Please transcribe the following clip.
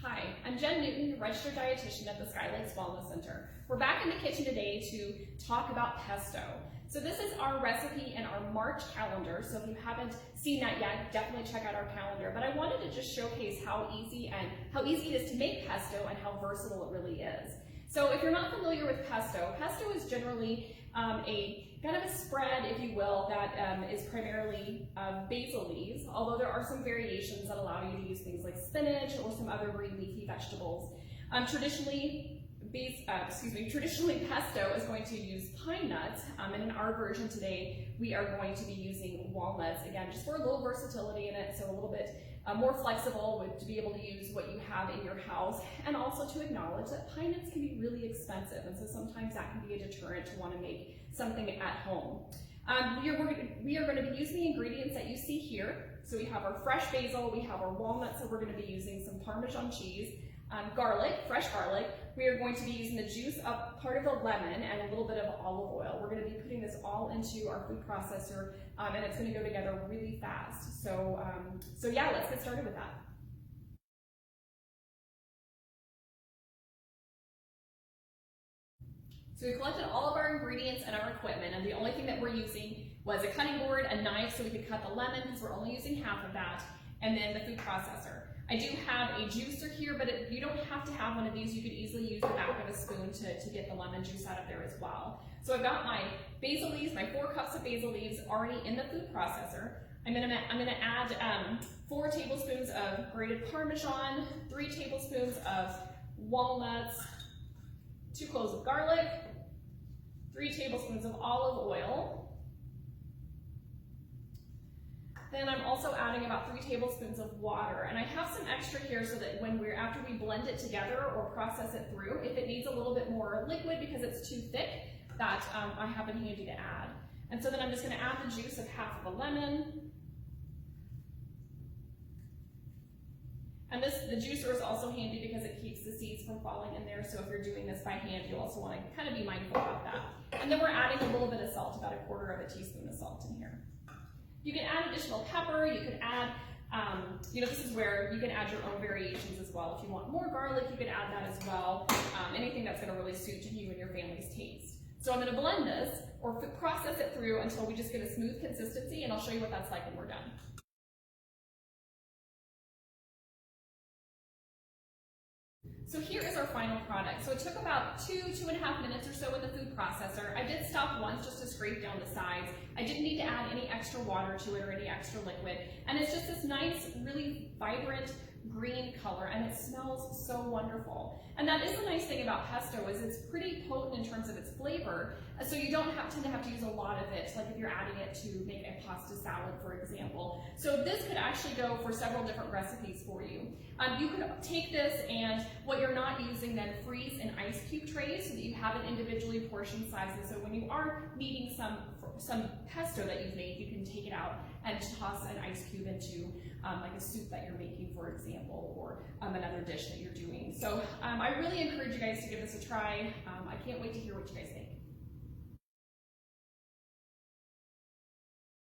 Hi, I'm Jen Newton, registered dietitian at the Skylights Wellness Center. We're back in the kitchen today to talk about pesto. So this is our recipe and our March calendar, so if you haven't seen that yet, definitely check out our calendar. But I wanted to just showcase how easy it is to make pesto and how versatile it really is. So if you're not familiar with pesto, pesto is generally a kind of a spread, if you will, that is primarily basil leaves, although there are some variations that allow you to use things like spinach or some other green leafy vegetables. Traditionally, pesto is going to use pine nuts, and in our version today, we are going to be using walnuts, again, just for a little versatility in it, so a little bit more flexible to be able to use what you have in your house, and also to acknowledge that pine nuts can be really expensive, and so sometimes that can be a deterrent to want to make something at home. We are going to be using the ingredients that you see here. So we have our fresh basil, we have our walnuts, so we're going to be using some Parmesan cheese, garlic, fresh garlic. We are going to be using the juice of part of a lemon and a little bit of olive oil. We're going to be putting this all into our food processor, and it's going to go together really fast. So yeah, let's get started with that. So we collected all of our ingredients and our equipment, and the only thing that we're using was a cutting board, a knife, so we could cut the lemon because we're only using half of that, and then the food processor. I do have a juicer here, but you don't have to have one of these. You could easily use the back of a spoon to get the lemon juice out of there as well. So I've got my basil leaves, my 4 cups of basil leaves already in the food processor. I'm gonna add 4 tablespoons of grated Parmesan, 3 tablespoons of walnuts, 2 cloves of garlic, 3 tablespoons of olive oil. Then I'm also adding about 3 tablespoons of water, and I have some extra here so that after we blend it together or process it through, if it needs a little bit more liquid because it's too thick, that I have it handy to add. And so then I'm just going to add the juice of half of a lemon. And the juicer is also handy because it keeps the seeds from falling in there, so if you're doing this by hand, you also want to kind of be mindful about that. And then we're adding a little bit of salt, about 1/4 teaspoon of salt in here. You can add additional pepper, you can add, this is where you can add your own variations as well. If you want more garlic, you can add that as well. Anything that's going to really suit you and your family's taste. So I'm going to blend this, or process it through until we just get a smooth consistency, and I'll show you what that's like when we're done. So here is our final product. So it took about 2.5 minutes or so in the food processor. I did stop once just to scrape down the sides. I didn't need to add any extra water to it or any extra liquid. And it's just this nice, really vibrant green color, and it smells so wonderful. And that is the nice thing about pesto, is it's pretty potent in terms of its flavor, so you don't tend to have to use a lot of it, like if you're adding it to make a pasta salad, for example. So this could actually go for several different recipes for you. You could take this, and what you're not using, then freeze in ice cube trays so that you have it individually portion sizes. So when you are needing some pesto that you've made, you can take it out and toss an ice cube into like a soup that you're making, for example, or another dish that you're doing. So I really encourage you guys to give this a try. I can't wait to hear what you guys think.